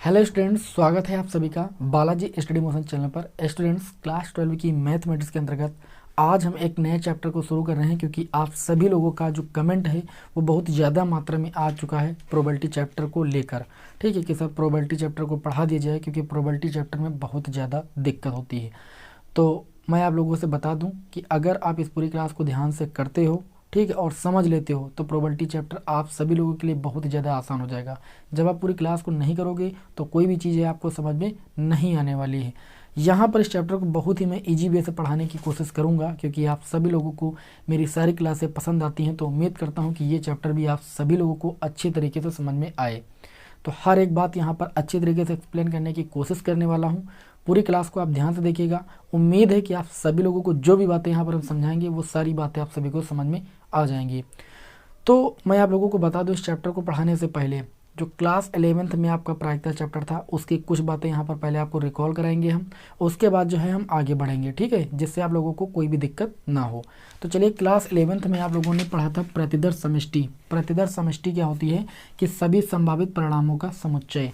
Hello students, स्वागत है आप सभी का बालाजी स्टडी मोशन चैनल पर। स्टूडेंट्स, क्लास 12 की मैथमेटिक्स के अंतर्गत आज हम एक नए चैप्टर को शुरू कर रहे हैं, क्योंकि आप सभी लोगों का जो कमेंट है वो बहुत ज़्यादा मात्रा में आ चुका है प्रोबेबिलिटी चैप्टर को लेकर। ठीक है कि सर प्रोबेबिलिटी चैप्टर को पढ़ा दिया जाए, क्योंकि प्रोबेबिलिटी चैप्टर में बहुत ज़्यादा दिक्कत होती है। तो मैं आप लोगों से बता दूं कि अगर आप इस पूरी क्लास को ध्यान से करते हो, ठीक है, और समझ लेते हो, तो प्रोबेबिलिटी चैप्टर आप सभी लोगों के लिए बहुत ज़्यादा आसान हो जाएगा। जब आप पूरी क्लास को नहीं करोगे तो कोई भी चीज़ है आपको समझ में नहीं आने वाली है। यहाँ पर इस चैप्टर को बहुत ही मैं इजी वे से पढ़ाने की कोशिश करूँगा, क्योंकि आप सभी लोगों को मेरी सारी क्लासें पसंद आती हैं। तो उम्मीद करता हूँ कि ये चैप्टर भी आप सभी लोगों को अच्छे तरीके से समझ में आए। तो हर एक बात यहाँ पर अच्छे तरीके से एक्सप्लेन करने की कोशिश करने वाला हूँ। पूरी क्लास को आप ध्यान से देखिएगा। उम्मीद है कि आप सभी लोगों को जो भी बातें यहाँ पर हम समझाएंगे वो सारी बातें आप सभी को समझ में आ जाएंगी। तो मैं आप लोगों को बता दूं, इस चैप्टर को पढ़ाने से पहले जो क्लास 11th में आपका प्रायिकता चैप्टर था उसकी कुछ बातें यहाँ पर पहले आपको रिकॉल कराएंगे हम। उसके बाद जो है हम आगे बढ़ेंगे, ठीक है, जिससे आप लोगों को कोई भी दिक्कत ना हो। तो चलिए, क्लास 11th में आप लोगों ने पढ़ा था प्रतिदर्श समष्टि। प्रतिदर्श समष्टि क्या होती है कि सभी संभावित परिणामों का समुच्चय।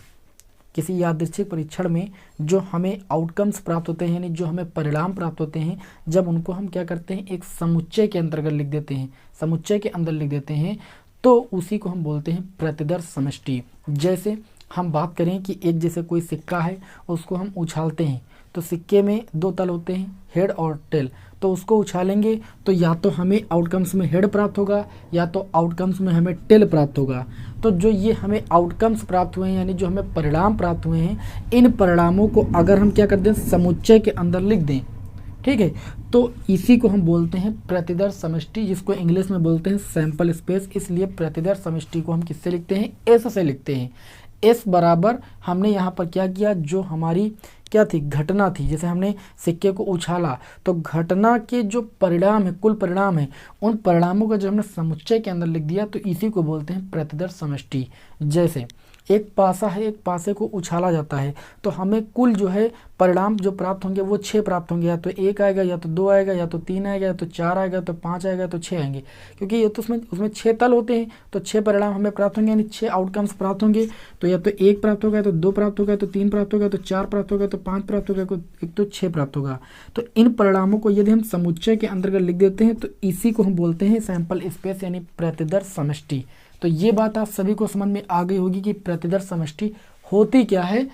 किसी यादृच्छिक परीक्षण में जो हमें आउटकम्स प्राप्त होते हैं, यानी जो हमें परिणाम प्राप्त होते हैं, जब उनको हम क्या करते हैं, एक समुच्चय के अंतर्गत लिख देते हैं, समुच्चय के अंदर लिख देते हैं, तो उसी को हम बोलते हैं प्रतिदर्श समष्टि। जैसे हम बात करें कि एक जैसे कोई सिक्का है, उसको हम उछालते हैं, तो सिक्के में दो तल होते हैं, हेड और टेल। तो उसको उछालेंगे तो या तो हमें आउटकम्स में हेड प्राप्त होगा या तो आउटकम्स में हमें टेल प्राप्त होगा। तो जो ये हमें आउटकम्स प्राप्त हुए हैं, यानी जो हमें परिणाम प्राप्त हुए हैं, इन परिणामों को अगर हम क्या कर दें, समुच्चय के अंदर लिख दें, ठीक है, तो इसी को हम बोलते हैं प्रतिदर्श समष्टि, जिसको इंग्लिश में बोलते हैं सैंपल स्पेस। इसलिए प्रतिदर्श समष्टि को हम किससे लिखते हैं, एस से लिखते हैं। एस बराबर हमने यहाँ पर क्या किया, जो हमारी क्या थी, घटना थी, जैसे हमने सिक्के को उछाला तो घटना के जो परिणाम है, कुल परिणाम है, उन परिणामों का जो हमने समुच्चय के अंदर लिख दिया, तो इसी को बोलते हैं प्रतिदर्श समष्टि। जैसे एक पासा है, एक पासे को उछाला जाता है, तो हमें कुल जो है परिणाम जो प्राप्त होंगे वो 6 प्राप्त होंगे। या तो 1 आएगा, या तो 2 आएगा, या तो 3 आएगा, या तो 4 आएगा, तो 5 आएगा, तो 6 आएंगे, क्योंकि ये तो उसमें 6 तल होते हैं, तो 6 परिणाम हमें प्राप्त होंगे, यानी 6 आउटकम्स प्राप्त होंगे। तो या तो 1 प्राप्त होगा, तो 2 प्राप्त होगा, तो 3 प्राप्त होगा, तो 4 प्राप्त होगा, तो 5 प्राप्त होगा, एक तो 6 प्राप्त होगा। तो इन परिणामों को यदि हम समुच्चय के अंतर्गत लिख देते हैं, तो इसी को हम बोलते हैं सैंपल स्पेस, यानी प्रतिदर्श समष्टि। तो ये बात आप सभी को समझ में आ गई होगी कि प्रतिदर्श समष्टि होती क्या है,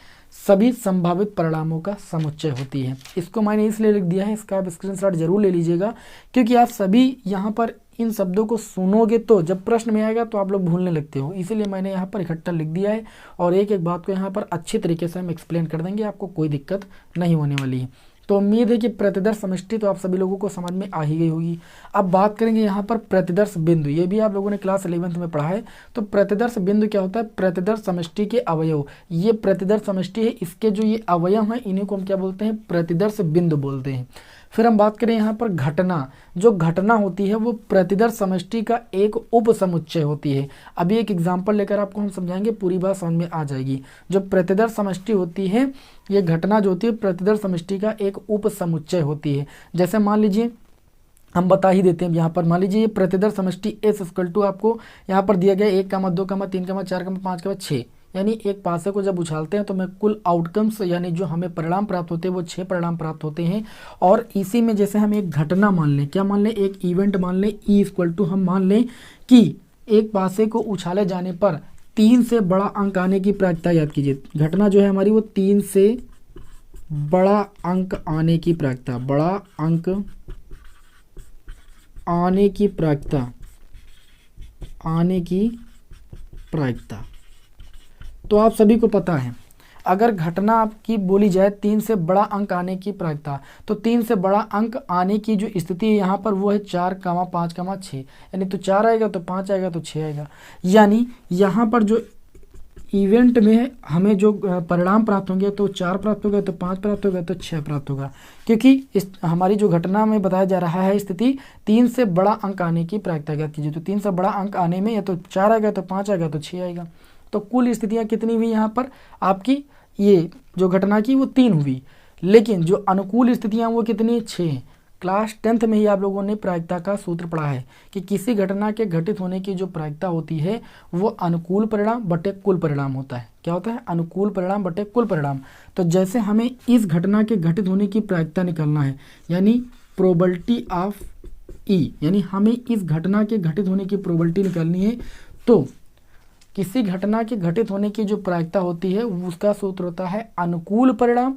सभी संभावित परिणामों का समुच्चय होती है। इसको मैंने इसलिए लिख दिया है, इसका आप स्क्रीनशॉट जरूर ले लीजिएगा, क्योंकि आप सभी यहाँ पर इन शब्दों को सुनोगे तो जब प्रश्न में आएगा तो आप लोग भूलने लगते हो, इसीलिए मैंने यहाँ पर इकट्ठा लिख दिया है। और एक एक बात को यहाँ पर अच्छे तरीके से हम एक्सप्लेन कर देंगे, आपको कोई दिक्कत नहीं होने वाली है। तो उम्मीद है कि प्रतिदर्श समष्टि तो आप सभी लोगों को समझ में आ ही गई होगी। अब बात करेंगे यहाँ पर प्रतिदर्श बिंदु, ये भी आप लोगों ने क्लास 11th में पढ़ा है। तो प्रतिदर्श बिंदु क्या होता है, प्रतिदर्श समष्टि के अवयव। ये प्रतिदर्श समष्टि है, इसके जो ये अवयव हैं इन्हीं को हम क्या बोलते हैं, प्रतिदर्श बिंदु बोलते हैं। फिर हम बात करें यहाँ पर घटना, जो घटना होती है वो प्रतिदर्श समष्टि का एक उप समुच्चय होती है। अभी एक एग्जांपल लेकर आपको हम समझाएंगे, पूरी बात समझ में आ जाएगी। जो प्रतिदर्श समष्टि होती है, ये घटना जो होती है प्रतिदर्श समष्टि का एक उप समुच्चय होती है। जैसे मान लीजिए, हम बता ही देते हैं यहाँ पर, मान लीजिए ये प्रतिदर्श समष्टि एस इक्वल टू आपको यहाँ पर दिया गया 1, 2, 3, 4, 5, 6, यानी एक पासे को जब उछालते हैं तो मैं कुल आउटकम्स, यानी जो हमें परिणाम प्राप्त होते हैं वो 6 परिणाम प्राप्त होते हैं। और इसी में जैसे हम एक घटना मान लें, क्या मान लें, एक इवेंट मान लें, ई इक्वल टू हम मान लें कि एक पासे को उछाले जाने पर 3 से बड़ा अंक आने की प्रायिकता, याद कीजिए घटना जो है हमारी वो 3 से बड़ा अंक आने की प्रायिकता, बड़ा अंक आने की प्रायिकता, आने की प्रायिकता। तो आप सभी को पता है, अगर घटना आपकी बोली जाए 3 से बड़ा अंक आने की प्रायिकता, तो 3 से बड़ा अंक आने की जो स्थिति है यहाँ पर वो है 4, 5, 6, यानी तो 4 आएगा, तो 5 आएगा, तो 6 आएगा। यानी यहाँ पर जो इवेंट में हमें जो परिणाम प्राप्त होंगे, तो 4 प्राप्त होगा, तो 5 प्राप्त होगा, तो 6 प्राप्त होगा, क्योंकि इस हमारी जो घटना में बताया जा रहा है स्थिति 3 से बड़ा अंक आने की प्रायिकता, याद कीजिए। तो 3 से बड़ा अंक आने में या तो 4 आएगा, तो 5 आएगा, तो 6 आएगा। तो कुल स्थितियां कितनी हुई यहाँ पर आपकी, ये जो घटना की वो 3 हुई, लेकिन जो अनुकूल स्थितियां वो कितनी, 6 हैं। क्लास 10th में ही आप लोगों ने प्रायिकता का सूत्र पढ़ा है कि किसी घटना के घटित होने की जो प्रायिकता होती है वो अनुकूल परिणाम बटे कुल परिणाम होता है। क्या होता है? अनुकूल परिणाम बटे कुल परिणाम। तो जैसे हमें इस घटना के घटित होने की प्रायिकता निकालना है, यानी प्रोबेबिलिटी ऑफ ई, यानी हमें इस घटना के घटित होने की प्रोबेबिलिटी निकालनी है, तो किसी घटना के घटित होने की जो प्रायिकता होती है उसका सूत्र होता है अनुकूल परिणाम।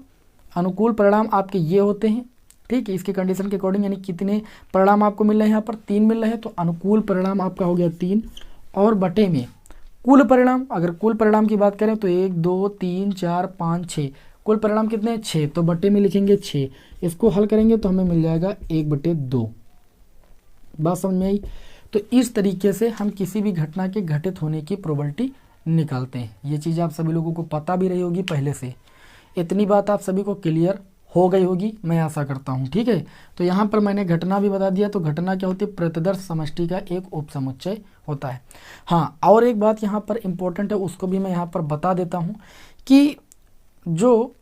अनुकूल परिणाम आपके ये होते हैं, ठीक है, इसके कंडीशन के अकॉर्डिंग, यानी कितने परिणाम आपको मिल रहे हैं, यहाँ पर 3 मिल रहे हैं, तो अनुकूल परिणाम आपका हो गया 3, और बटे में कुल परिणाम। अगर कुल परिणाम की बात करें तो 1 2 3 4 5 6, कुल परिणाम कितने हैं? 6, तो बटे में लिखेंगे 6। इसको हल करेंगे तो हमें मिल जाएगा 1/2। बात समझ में आई? तो इस तरीके से हम किसी भी घटना के घटित होने की प्रोबेबिलिटी निकालते हैं। ये चीज़ आप सभी लोगों को पता भी रही होगी पहले से। इतनी बात आप सभी को क्लियर हो गई होगी, मैं आशा करता हूँ, ठीक है। तो यहाँ पर मैंने घटना भी बता दिया। तो घटना क्या होती है? प्रतिदर्श समष्टि का एक उपसमुच्चय होता है। हाँ, और एक बात यहाँ पर इम्पोर्टेंट है, उसको भी मैं यहाँ पर बता देता हूँ कि जो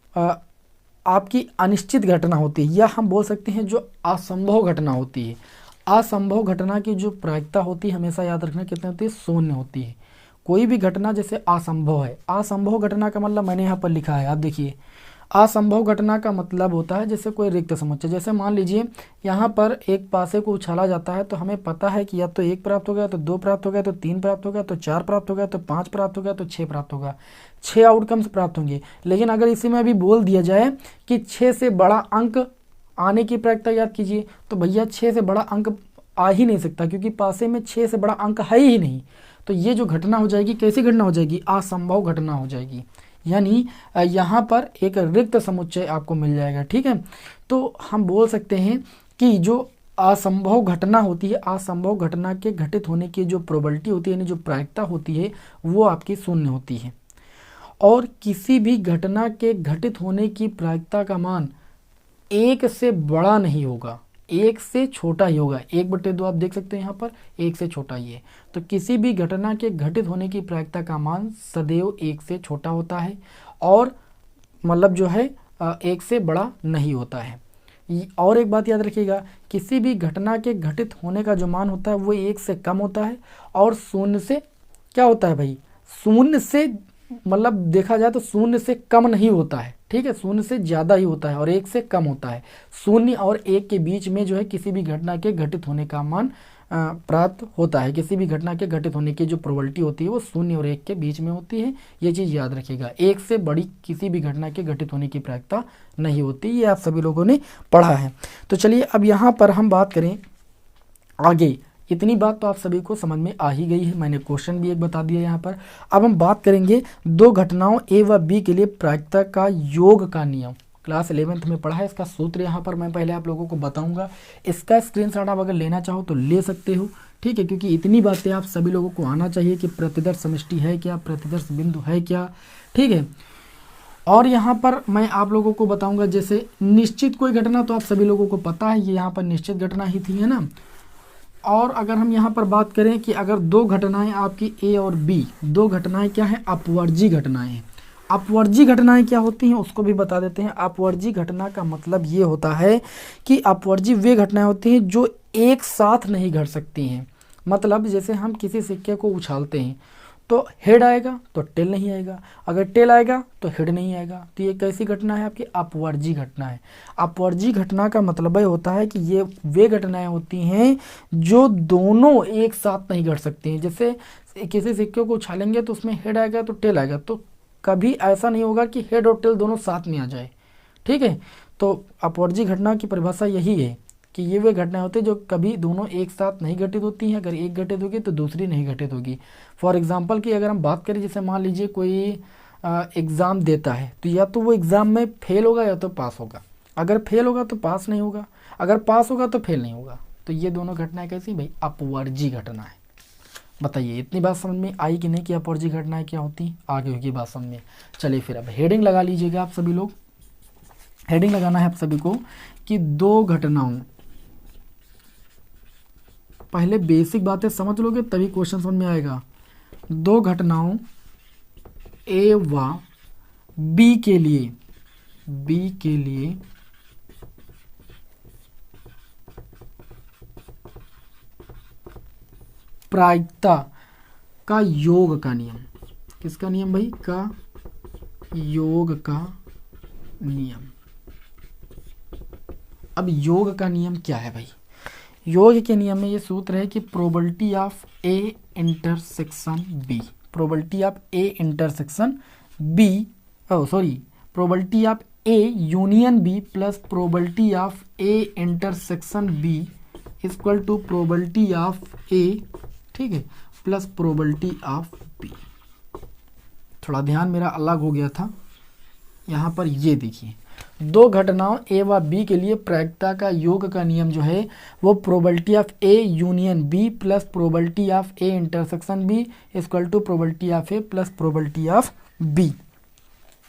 आपकी अनिश्चित घटना होती है, या हम बोल सकते हैं जो असंभव घटना होती है, असंभव घटना की जो प्रायिकता होती है, हमेशा याद रखना कितनी होती है? 0 होती है। कोई भी घटना जैसे असंभव है, असंभव घटना का मतलब मैंने यहाँ पर लिखा है, आप देखिए, असंभव घटना का मतलब होता है जैसे कोई रिक्त समुच्चय। जैसे मान लीजिए यहाँ पर एक पासे को उछाला जाता है, तो हमें पता है कि या तो 1 प्राप्त हो गया, तो 2 प्राप्त हो गया, तो 3 प्राप्त हो गया, तो 4 प्राप्त हो गया, तो 5 प्राप्त हो गया, तो 6 प्राप्त होगा। 6 आउटकम्स प्राप्त होंगे। लेकिन अगर इसी में अभी बोल दिया जाए कि 6 से बड़ा अंक आने की प्रायिकता याद कीजिए, तो भैया 6 से बड़ा अंक आ ही नहीं सकता, क्योंकि पासे में 6 से बड़ा अंक है ही नहीं। तो ये जो घटना हो जाएगी, कैसी घटना हो जाएगी? असंभव घटना हो जाएगी। यानी यहाँ पर एक रिक्त समुच्चय आपको मिल जाएगा, ठीक है। तो हम बोल सकते हैं कि जो असंभव घटना होती है, असंभव घटना के घटित होने की जो प्रोबेबिलिटी होती है, यानी जो प्रायिकता होती है, वो आपकी 0 होती है। और किसी भी घटना के घटित होने की प्रायिकता का मान 1 से बड़ा नहीं होगा, 1 से छोटा ही होगा। 1/2 आप देख सकते हैं यहाँ पर, 1 से छोटा ही है। तो किसी भी घटना के घटित होने की प्रायिकता का मान सदैव 1 से छोटा होता है, और मतलब जो है 1 से बड़ा नहीं होता है। और एक बात याद रखिएगा, किसी भी घटना के घटित होने का जो मान होता है वो 1 से कम होता है, और 0 से क्या होता है भाई? 0 से मतलब देखा जाए तो 0 से कम नहीं होता है, ठीक है, 0 से ज़्यादा ही होता है, और 1 से कम होता है। 0 और 1 के बीच में जो है किसी भी घटना के घटित होने का मान प्राप्त होता है। किसी भी घटना के घटित होने की जो प्रोबेबिलिटी होती है वो 0 और 1 के बीच में होती है। ये चीज़ याद रखिएगा, 1 से बड़ी किसी भी घटना के घटित होने की प्रायिकता नहीं होती। ये आप सभी लोगों ने पढ़ा है। तो चलिए अब यहाँ पर हम बात करें आगे। इतनी बात तो आप सभी को समझ में आ ही गई है, मैंने क्वेश्चन भी एक बता दिया यहाँ पर। अब हम बात करेंगे दो घटनाओं ए व बी के लिए प्रायिकता का योग का नियम। क्लास 11th में पढ़ा है, इसका सूत्र यहाँ पर मैं पहले आप लोगों को बताऊंगा। इसका स्क्रीनशॉट आप अगर लेना चाहो तो ले सकते हो, ठीक है, क्योंकि इतनी बातें आप सभी लोगों को आना चाहिए कि प्रतिदर्श समष्टि है क्या, प्रतिदर्श बिंदु है क्या, ठीक है। और यहाँ पर मैं आप लोगों को बताऊंगा जैसे निश्चित कोई घटना, तो आप सभी लोगों को पता है ये यहाँ पर निश्चित घटना ही थी, है ना। और अगर हम यहाँ पर बात करें कि अगर दो घटनाएं आपकी ए और बी, दो घटनाएं क्या हैं? अपवर्जी घटनाएं। अपवर्जी घटनाएं क्या होती हैं उसको भी बता देते हैं। अपवर्जी घटना का मतलब ये होता है कि अपवर्जी वे घटनाएं होती हैं जो एक साथ नहीं घट सकती हैं। मतलब जैसे हम किसी सिक्के को उछालते हैं तो हेड आएगा तो टेल नहीं आएगा, अगर टेल आएगा तो हेड नहीं आएगा। तो ये कैसी घटना है? आपकी अपवर्जी घटना है। अपवर्जी घटना का मतलब ये होता है कि ये वे घटनाएं होती हैं जो दोनों एक साथ नहीं घट सकती हैं। जैसे किसी सिक्के को उछालेंगे तो उसमें हेड आएगा तो टेल आएगा, तो कभी ऐसा नहीं होगा कि हेड और टेल दोनों साथ में आ जाए, ठीक है। तो अपवर्जी घटना की परिभाषा यही है कि ये वे घटनाएं होती हैं जो कभी दोनों एक साथ नहीं घटित होती हैं। अगर एक घटित होगी तो दूसरी नहीं घटित होगी। फॉर एग्जांपल की अगर हम बात करें, जैसे मान लीजिए कोई एग्ज़ाम देता है, तो या तो वो एग्ज़ाम में फेल होगा या तो पास होगा। अगर फेल होगा तो पास नहीं होगा, अगर पास होगा तो फेल नहीं होगा। तो ये दोनों घटनाएं कैसी भाई? अपवर्जी घटना है। बताइए इतनी बात समझ में आई कि नहीं कि अपवर्जी घटनाएं क्या होती? आगे होगी बात समझ में। चलिए फिर अब हेडिंग लगा लीजिएगा आप सभी लोग। हेडिंग लगाना है आप सभी को कि दो घटनाओं, पहले बेसिक बातें समझ लोगे तभी क्वेश्चन समझ में आएगा। दो घटनाओं ए व बी के लिए प्रायिकता का योग का नियम। किसका नियम भाई? का योग का नियम। अब योग का नियम क्या है भाई? योग के नियम में ये सूत्र है कि probability of A intersection B, probability of A intersection B, probability of A union B plus probability of A intersection B equal to probability of A, ठीक है, प्लस प्रोबेबिलिटी ऑफ बी। थोड़ा ध्यान मेरा अलग हो गया था यहाँ पर। ये देखिए, दो घटनाओं ए व बी के लिए प्रायिकता का योग का नियम जो है वो probability of A union B plus probability of A intersection B equal to probability of A plus probability of B.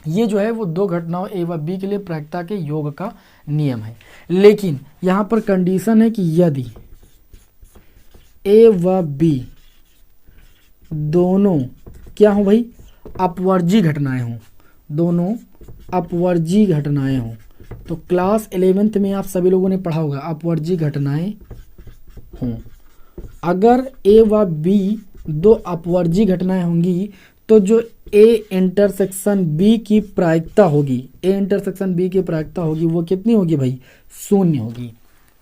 ये जो है वो दो घटनाओं ए व बी के लिए प्रायिकता के योग का नियम है। लेकिन यहाँ पर कंडीशन है कि यदि ए व बी दोनों क्या हो भाई? अपवर्जी घटनाएं हों, दोनों अपवर्जी घटनाएं हों। तो क्लास 11th में आप सभी लोगों ने पढ़ा होगा अपवर्जी घटनाएं हों। अगर ए व बी दो अपवर्जी घटनाएं होंगी तो जो ए इंटरसेक्शन बी की प्रायिकता होगी, ए इंटरसेक्शन बी की प्रायिकता होगी वो कितनी होगी भाई? 0 होगी।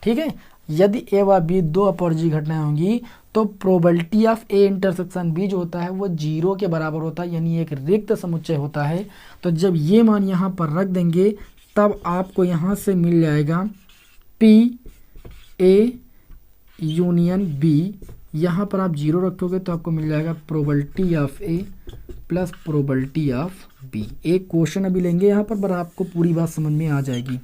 ठीक है, यदि ए व बी दो अपवर्जी घटनाएं होंगी तो probability of A intersection B जो होता है वो 0 के बराबर होता है, यानी एक रिक्त समुच्चय होता है। तो जब ये मान यहाँ पर रख देंगे तब आपको यहाँ से मिल जाएगा पी ए यूनियन बी। यहाँ पर आप 0 रखोगे तो आपको मिल जाएगा probability of A plus probability of B. एक क्वेश्चन अभी लेंगे यहाँ पर आपको पूरी बात समझ में आ जाएगी।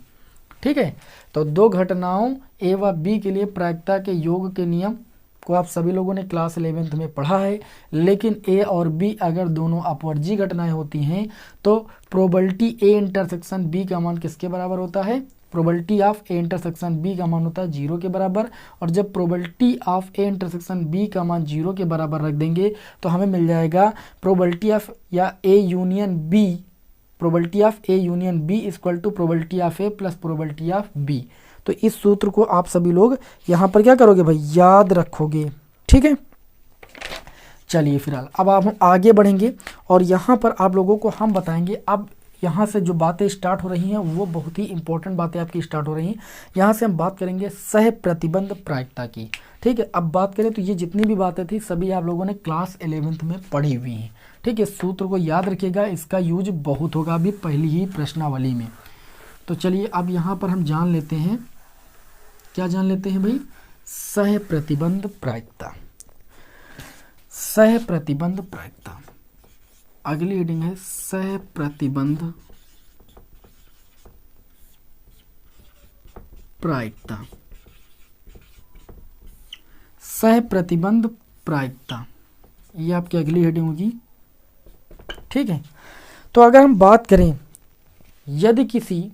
ठीक है, तो दो घटनाओं ए व बी के लिए प्रायिकता के योग के नियम को आप सभी लोगों ने क्लास 11th में पढ़ा है। लेकिन ए और बी अगर दोनों अपवर्जी घटनाएं होती हैं तो प्रोबेबिलिटी ए इंटरसेक्शन बी का मान किसके बराबर होता है? Probability of A intersection B का मान होता है 0 के बराबर। और जब probability of A intersection B का मान 0 के बराबर रख देंगे तो हमें मिल जाएगा प्रोबेबिलिटी ऑफ या A union B, probability of A union B equal to probability of A plus probability of B. तो इस सूत्र को आप सभी लोग यहाँ पर क्या करोगे भाई? याद रखोगे। ठीक है, चलिए फिलहाल अब आप हम आगे बढ़ेंगे और यहाँ पर आप लोगों को हम बताएंगे। अब यहाँ से जो बातें स्टार्ट हो रही हैं वो बहुत ही इंपॉर्टेंट बातें आपकी स्टार्ट हो रही हैं। यहाँ से हम बात करेंगे सह प्रतिबंध प्रायिकता की। ठीक है, अब बात करें तो ये जितनी भी बातें थी सभी आप लोगों ने क्लास 11th में पढ़ी हुई हैं। ठीक है, सूत्र को याद रखिएगा, इसका यूज बहुत होगा अभी पहली ही प्रश्नावली में। तो चलिए अब यहाँ पर हम जान लेते हैं, क्या जान लेते हैं भाई? सह प्रतिबंध प्रायिकता। सह प्रतिबंध प्रायिकता, अगली हेडिंग है सह प्रतिबंध प्रायिकता। सह प्रतिबंध प्रायिकता ये आपकी अगली हेडिंग होगी। ठीक है, तो अगर हम बात करें यदि किसी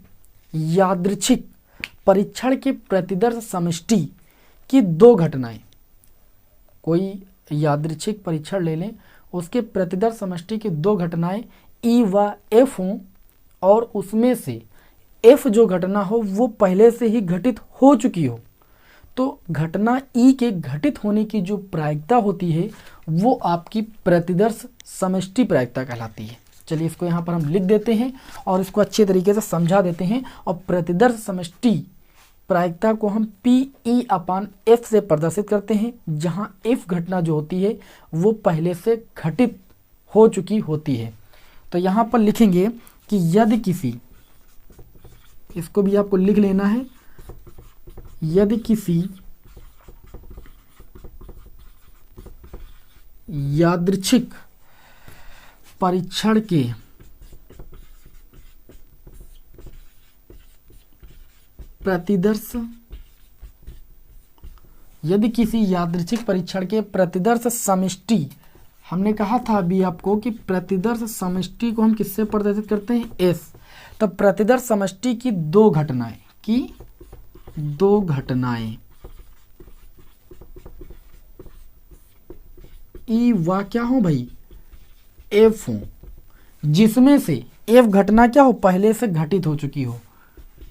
यादृच्छिक परीक्षण के प्रतिदर्श समष्टि की दो घटनाएं, कोई यादृच्छिक परीक्षण ले लें, उसके प्रतिदर्श समष्टि की दो घटनाएं ई व एफ हों और उसमें से एफ जो घटना हो वो पहले से ही घटित हो चुकी हो, तो घटना ई के घटित होने की जो प्रायिकता होती है वो आपकी प्रतिदर्श समष्टि प्रायिकता कहलाती है। चलिए इसको यहाँ पर हम लिख देते हैं और इसको अच्छे तरीके से समझा देते हैं। और प्रतिदर्श समष्टि प्रायिकता को हम PE/F से प्रदर्शित करते हैं, जहां F घटना जो होती है वो पहले से घटित हो चुकी होती है। तो यहाँ पर लिखेंगे कि यदि किसी, इसको भी आपको लिख लेना है, यदि किसी यादृच्छिक परीक्षण के प्रतिदर्श, यदि किसी यादृच्छिक परीक्षण के प्रतिदर्श समष्टि, हमने कहा था अभी आपको कि प्रतिदर्श समष्टि को हम किससे प्रदर्शित करते हैं? S। तो प्रतिदर्श समष्टि की दो घटनाएं, ई व क्या हो भाई? F हो, जिसमें से F घटना क्या हो? पहले से घटित हो चुकी हो,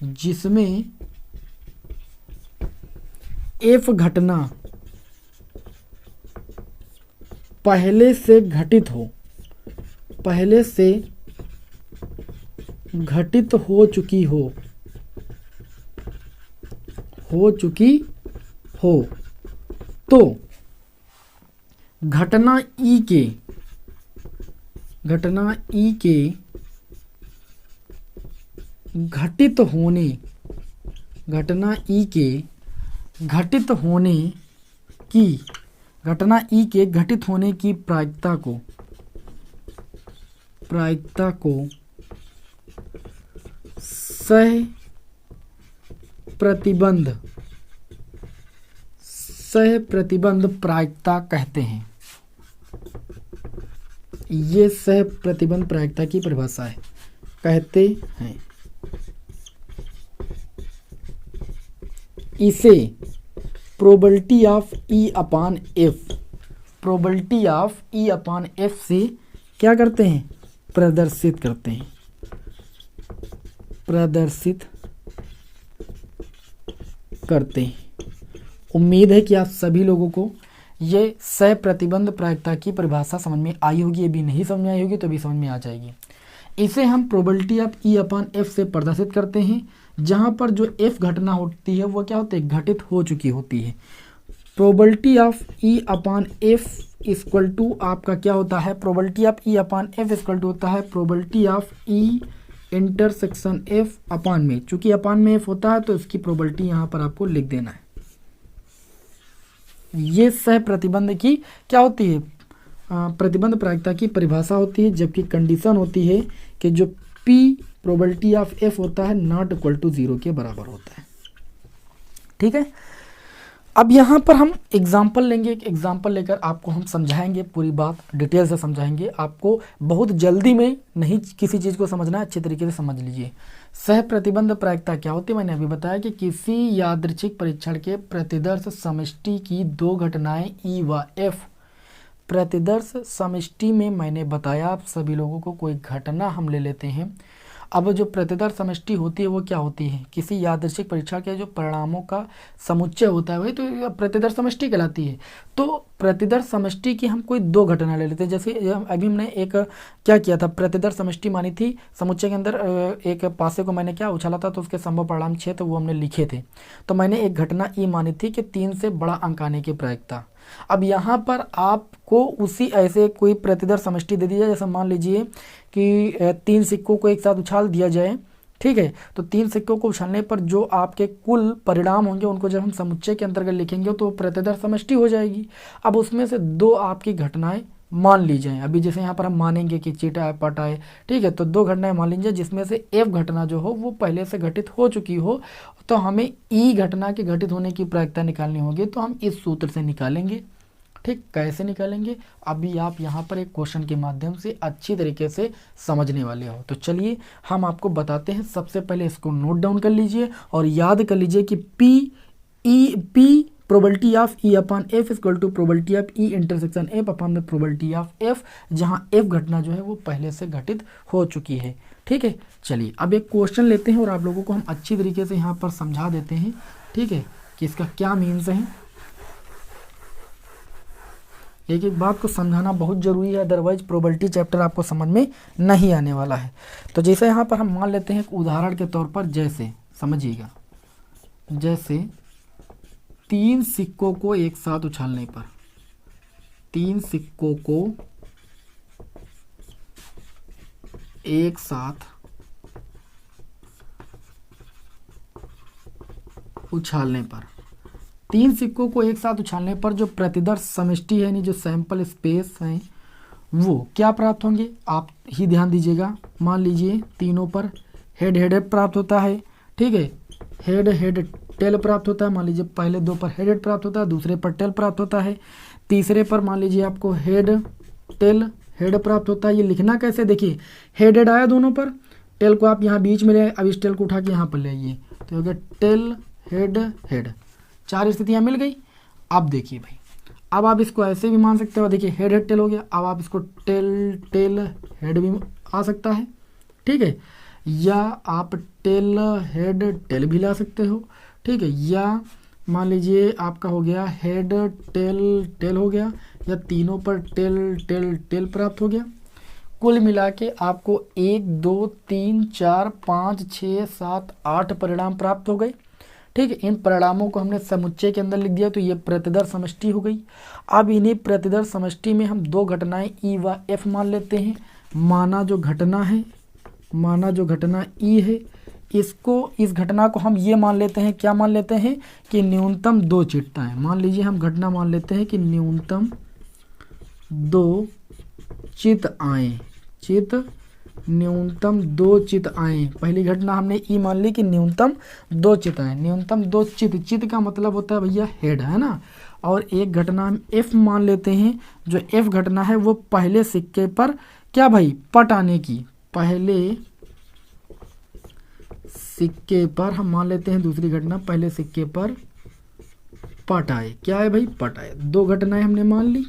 जिसमें F घटना पहले से घटित हो, पहले से घटित हो चुकी हो तो घटना ई के घटित होने की प्रायिकता को सह प्रतिबंध प्रायिकता कहते हैं। ये सह प्रतिबंध प्रायिकता की परिभाषा है, कहते हैं। इसे probability of E upon F से क्या करते हैं? प्रदर्शित करते हैं। उम्मीद है कि आप सभी लोगों को ये सह प्रतिबंध प्रायिकता की परिभाषा समझ में आई होगी। ये भी नहीं समझ में आई होगी तो भी समझ में आ जाएगी। इसे हम probability of E upon F से प्रदर्शित करते हैं, जहां पर जो एफ घटना होती है वो क्या होती है? घटित हो चुकी होती है। Probability of E upon F equal to आपका क्या होता है? Probability of E upon F equal to होता है probability of E intersection F upon में। चूंकि अपान में एफ होता है तो इसकी प्रोबेबिलिटी यहाँ पर आपको लिख देना है। ये सह प्रतिबंध की क्या होती है? प्रतिबंध प्रायिकता की परिभाषा होती है, जबकि कंडीशन होती है कि जो P प्रोबेबिलिटी ऑफ F होता है नॉट इक्वल टू 0 के बराबर होता है। ठीक है, अब यहाँ पर हम एग्जाम्पल लेंगे। एक एग्जाम्पल लेकर आपको हम समझाएंगे, पूरी बात डिटेल से समझाएंगे। आपको बहुत जल्दी में नहीं किसी चीज़ को समझना है, अच्छे तरीके से समझ लीजिए। सह प्रतिबंध प्रायिकता क्या होती है? मैंने अभी बताया कि किसी यादृच्छिक परीक्षण के प्रतिदर्श समष्टि की दो घटनाएं ई व एफ। प्रतिदर्श समष्टि में मैंने बताया आप सभी लोगों को, कोई घटना हम ले लेते हैं। अब जो प्रतिदर्श समष्टि होती है वो क्या होती है? किसी यादृच्छिक परीक्षा के जो परिणामों का समुच्चय होता है वही तो प्रतिदर्श समष्टि कहलाती है। तो प्रतिदर्श समष्टि की हम कोई दो घटना ले लेते हैं। जैसे अभी हमने एक क्या किया था? प्रतिदर्श समष्टि मानी थी, समुच्चय के अंदर एक पासे को मैंने क्या उछाला था तो उसके संभव परिणाम 6 थे, वो हमने लिखे थे। तो मैंने एक घटना ई मानी थी कि 3 से बड़ा अंक आने की प्रायिकता। अब यहाँ पर आपको उसी ऐसे कोई प्रतिदर्श समष्टि दे दी जाए। जैसे मान लीजिए कि 3 सिक्कों को एक साथ उछाल दिया जाए, ठीक है, तो 3 सिक्कों को उछालने पर जो आपके कुल परिणाम होंगे उनको जब हम समुच्चय के अंतर्गत लिखेंगे तो प्रतिदर्श समष्टि हो जाएगी। अब उसमें से 2 आपकी घटनाएं मान ली जाएं। अभी जैसे यहाँ पर हम मानेंगे कि चीटा है, पटा है, ठीक है, तो 2 घटनाएं मान लीजिए जिसमें से एफ घटना जो हो वो पहले से घटित हो चुकी हो, तो हमें ई घटना के घटित होने की प्रायिकता निकालनी होगी। तो हम इस सूत्र से निकालेंगे। ठीक, कैसे निकालेंगे अभी आप यहाँ पर एक क्वेश्चन के माध्यम से अच्छी तरीके से समझने वाले हो। तो चलिए हम आपको बताते हैं। सबसे पहले इसको नोट डाउन कर लीजिए और याद कर लीजिए कि P probability of E upon F equal to probability of E intersection F upon में प्रोबेबिलिटी ऑफ एफ, जहाँ एफ घटना जो है वो पहले से घटित हो चुकी है। ठीक है, चलिए अब एक क्वेश्चन लेते हैं और आप लोगों को हम अच्छी तरीके से यहाँ पर समझा देते हैं, ठीक है, कि इसका क्या मीन्स है। एक एक बात को समझाना बहुत जरूरी है, अदरवाइज प्रोबेबिलिटी चैप्टर आपको समझ में नहीं आने वाला है। तो जैसे यहाँ पर हम मान लेते हैं एक उदाहरण के तौर पर, जैसे समझिएगा, जैसे 3 सिक्कों को एक साथ उछालने पर, 3 सिक्कों को एक साथ उछालने पर, 3 सिक्कों को एक साथ उछालने पर जो प्रतिदर्श समष्टि है, यानी जो सैंपल स्पेस है, वो क्या प्राप्त होंगे आप ही ध्यान दीजिएगा। मान लीजिए तीनों पर हेड हेड प्राप्त होता है, ठीक है, हेड हेड टेल प्राप्त होता है। मान लीजिए पहले 2 पर हेड हेड प्राप्त होता है, दूसरे पर टेल प्राप्त होता है, तीसरे पर मान लीजिए आपको हेड टेल हेड प्राप्त होता है। ये लिखना कैसे, देखिए हेड हेड आया दोनों पर, टेल को आप यहाँ बीच में ले, अब इस टेल को उठा के यहाँ पर ले आइए, तो हो गया टेल हेड हेड, 4 स्थितियाँ मिल गई। अब देखिए भाई, अब आप इसको ऐसे भी मान सकते हो, देखिए हेड हेड टेल हो गया। अब आप इसको टेल टेल हेड भी आ सकता है, ठीक है, या आप टेल हेड टेल भी ला सकते हो, ठीक है, या मान लीजिए आपका हो गया हेड टेल टेल हो गया, या तीनों पर टेल टेल टेल प्राप्त हो गया। कुल मिला के आपको 1 2 3 4 5 6 7 8 परिणाम प्राप्त हो गए। ठीक है, इन परिणामों को हमने समुच्चय के अंदर लिख दिया, तो ये प्रतिदर्श समष्टि हो गई। अब इन्हीं प्रतिदर्श समष्टि में हम दो घटनाएं ई व एफ मान लेते हैं। माना जो घटना ई है, इस घटना को हम ये मान लेते हैं, क्या मान लेते हैं कि न्यूनतम 2 चिटताएं। मान लीजिए हम घटना मान लेते हैं कि न्यूनतम 2 चित आए। पहली घटना हमने ई मान ली कि न्यूनतम 2 चित आए। न्यूनतम 2 चित का मतलब होता है भैया हेड, है ना। और एक घटना हम एफ मान लेते हैं। जो एफ घटना है वो पहले सिक्के पर क्या भाई पट आने की, पहले सिक्के पर हम मान लेते हैं दूसरी घटना पहले सिक्के पर पट आए। क्या है भाई, पट आए। 2 घटनाएं हमने मान ली।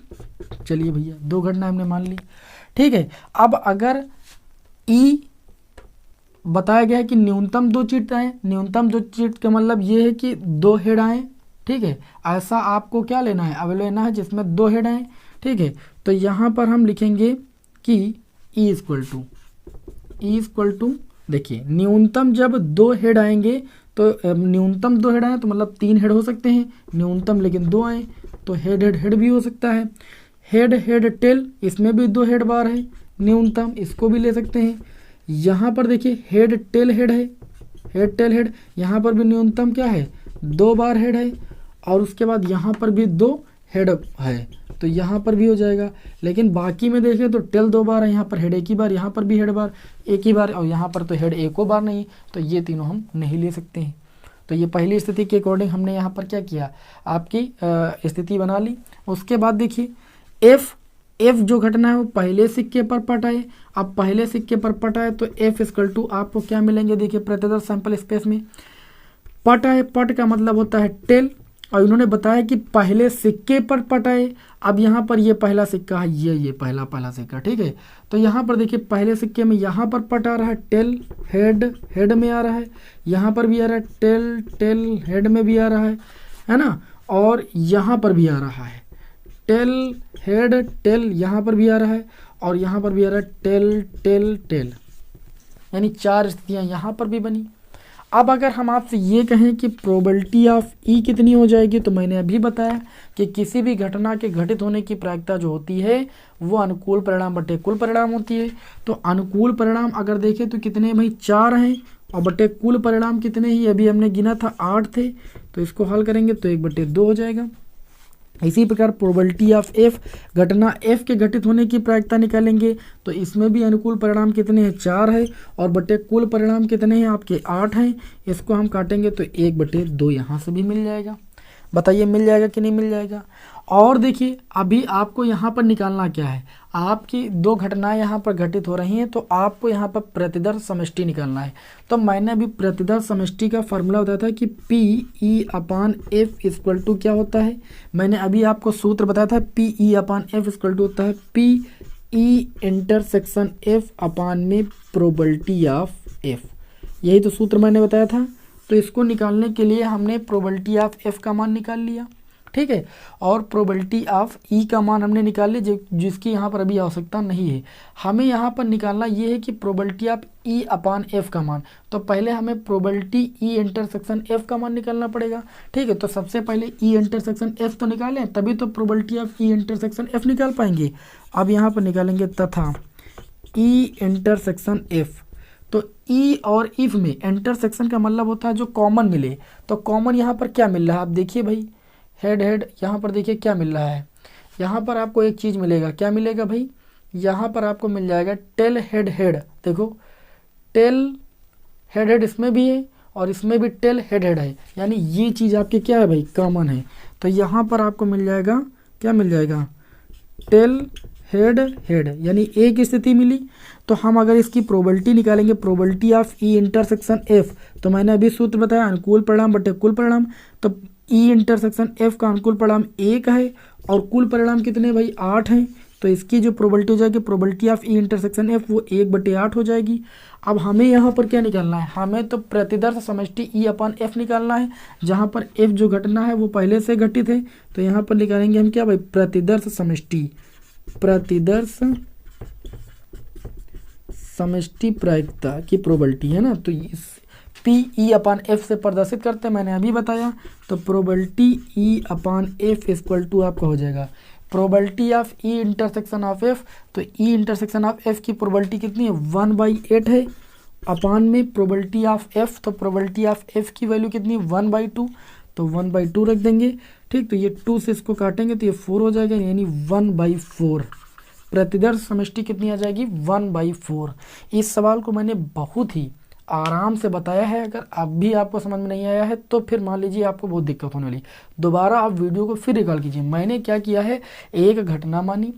चलिए भैया 2 घटनाएं हमने मान ली। ठीक है, अब अगर ई बताया गया है कि न्यूनतम 2 चिट आए, न्यूनतम 2 चिट का मतलब ये है कि 2 हेड आए। ठीक है, ऐसा आपको क्या लेना है, अब लेना है जिसमें 2 हेड आए। ठीक है, तो यहाँ पर हम लिखेंगे कि ई इक्वल टू देखिए न्यूनतम जब 2 हेड आएंगे तो न्यूनतम 2 हेड आए तो मतलब 3 हेड हो सकते हैं, न्यूनतम लेकिन 2 आए तो हेड भी हो सकता है। हेड टेल, इसमें भी 2 हेड बार है न्यूनतम, इसको भी ले सकते हैं। यहाँ पर देखिए हेड टेल हेड है, हेड टेल हेड, यहाँ पर भी न्यूनतम क्या है 2 बार हेड है। और उसके बाद यहाँ पर भी 2 हेड है तो यहाँ पर भी हो जाएगा। लेकिन बाकी में देखें तो टेल 2 बार है, यहाँ पर हेड 1 ही बार, यहाँ पर भी हेड बार 1 ही बार, और यहाँ पर तो हेड 1 बार नहीं, तो ये तीनों हम नहीं ले सकते हैं। तो ये पहली स्थिति के अकॉर्डिंग हमने यहाँ पर क्या किया, आपकी स्थिति बना ली। उसके बाद देखिए एफ जो घटना है वो पहले सिक्के पर पट आए। अब पहले सिक्के पर पट आए तो एफ इक्वल टू आपको क्या मिलेंगे, देखिए प्रतिदर्श सैंपल स्पेस में पट आए, पट का मतलब होता है टेल, और इन्होंने बताया कि पहले सिक्के पर पट आए। अब यहाँ पर ये पहला सिक्का है, ये पहला सिक्का। ठीक है, तो यहाँ पर देखिए पहले सिक्के में यहाँ पर पट आ रहा है टेल, हेड में आ रहा है, यहाँ पर भी आ रहा है टेल हेड में भी आ रहा है ना, और यहाँ पर भी आ रहा है टेल हेड टेल, यहाँ पर भी आ रहा है, और यहाँ पर भी आ रहा है टेल, यानी 4 स्थितियाँ यहाँ पर भी बनी। अब अगर हम आपसे ये कहें कि प्रोबेबिलिटी ऑफ ई कितनी हो जाएगी, तो मैंने अभी बताया कि किसी भी घटना के घटित होने की प्रायिकता जो होती है वो अनुकूल परिणाम बटे कुल परिणाम होती है। तो अनुकूल परिणाम अगर देखें तो कितने भाई 4 हैं, और बटे कुल परिणाम कितने ही अभी हमने गिना था 8 थे, तो इसको हल करेंगे तो 1/2 हो जाएगा। इसी प्रकार प्रोबेबिलिटी ऑफ एफ, घटना एफ के घटित होने की प्रायिकता निकालेंगे तो इसमें भी अनुकूल परिणाम कितने हैं 4 है, और बटे कुल परिणाम कितने हैं आपके 8 हैं। इसको हम काटेंगे तो 1/2 यहाँ से भी मिल जाएगा। बताइए मिल जाएगा कि नहीं मिल जाएगा। और देखिए अभी आपको यहाँ पर निकालना क्या है, आपकी 2 घटनाएं यहाँ पर घटित हो रही हैं तो आपको यहाँ पर प्रतिदर्श समष्टि निकालना है। तो मैंने अभी प्रतिदर्श समष्टि का फॉर्मूला बताया था कि PE/F इक्वल टू क्या होता है, मैंने अभी आपको सूत्र बताया था PE/F इक्वल टू होता है PE इंटरसेक्शन F अपान में प्रोबेबिलिटी ऑफ F, यही तो सूत्र मैंने बताया था। तो इसको निकालने के लिए हमने प्रोबेबिलिटी ऑफ F का मान निकाल लिया। ठीक है, और प्रोबेबिलिटी ऑफ ई का मान हमने निकाल लिया, जिसकी यहाँ पर अभी आवश्यकता नहीं है। हमें यहाँ पर निकालना ये है कि probability of E upon F का मान। तो पहले हमें प्रोबेबिलिटी ई इंटरसेक्शन एफ का मान निकालना पड़ेगा। ठीक है, तो सबसे पहले ई इंटरसेक्शन एफ तो निकालें, तभी तो probability of E intersection F निकाल पाएंगे। अब यहाँ पर निकालेंगे तथा ई इंटरसेक्शन एफ। तो ई और इफ में इंटरसेक्शन का मतलब होता है जो कॉमन मिले, तो कॉमन यहाँ पर क्या मिल रहा है आप देखिए भाई, हेड यहाँ पर देखिए क्या मिल रहा है, यहाँ पर आपको एक चीज़ मिलेगा, क्या मिलेगा भाई, यहाँ पर आपको मिल जाएगा टेल हेड। देखो टेल हेड इसमें भी है और इसमें भी टेल हेड है, यानी ये चीज़ आपके क्या है भाई कॉमन है। तो यहाँ पर आपको मिल जाएगा, क्या मिल जाएगा, टेल हेड, यानी एक स्थिति मिली। तो हम अगर इसकी प्रोबेबिलिटी निकालेंगे, probability of E intersection F, तो मैंने अभी सूत्र बताया अनुकूल परिणाम बटे कुल परिणाम। तो ई इंटरसेक्शन एफ का अनुकूल परिणाम 1 है और कुल परिणाम कितने भाई 8 हैं। तो इसकी जो प्रोबेबिलिटी हो जाएगी, probability of E intersection F वो 1/8 हो जाएगी। अब हमें यहाँ पर क्या निकालना है, हमें तो प्रतिदर्श समष्टि ई अपान एफ निकालना है, जहाँ पर एफ जो घटना है वो पहले से घटित है। तो यहाँ पर निकालेंगे हम क्या भाई, प्रतिदर्श समष्टि, प्रतिदर्श समष्टि प्रायिकता की प्रोबेबिलिटी है ना। तो इस पी ई अपान एफ से प्रदर्शित करते हैं, मैंने अभी बताया। तो probability E upon F equal to आपका हो जाएगा probability of E intersection of F. तो ई इंटरसेक्शन ऑफ एफ की प्रोबेबिलिटी कितनी है, 1/8 है, अपान में प्रोबेबिलिटी ऑफ एफ। तो प्रोबेबिलिटी ऑफ एफ की वैल्यू कितनी, 1/2। तो 1/2 रख देंगे, ठीक। तो ये 2 से इसको काटेंगे तो ये 4 हो जाएगा, यानी 1/4 प्रतिदर्श समष्टि कितनी आ जाएगी, 1/4। इस सवाल को मैंने बहुत ही आराम से बताया है। अगर अब भी आपको समझ में नहीं आया है तो फिर मान लीजिए आपको बहुत दिक्कत होने वाली, दोबारा आप वीडियो को फिर रिकॉल कीजिए। मैंने क्या किया है, एक घटना मानी,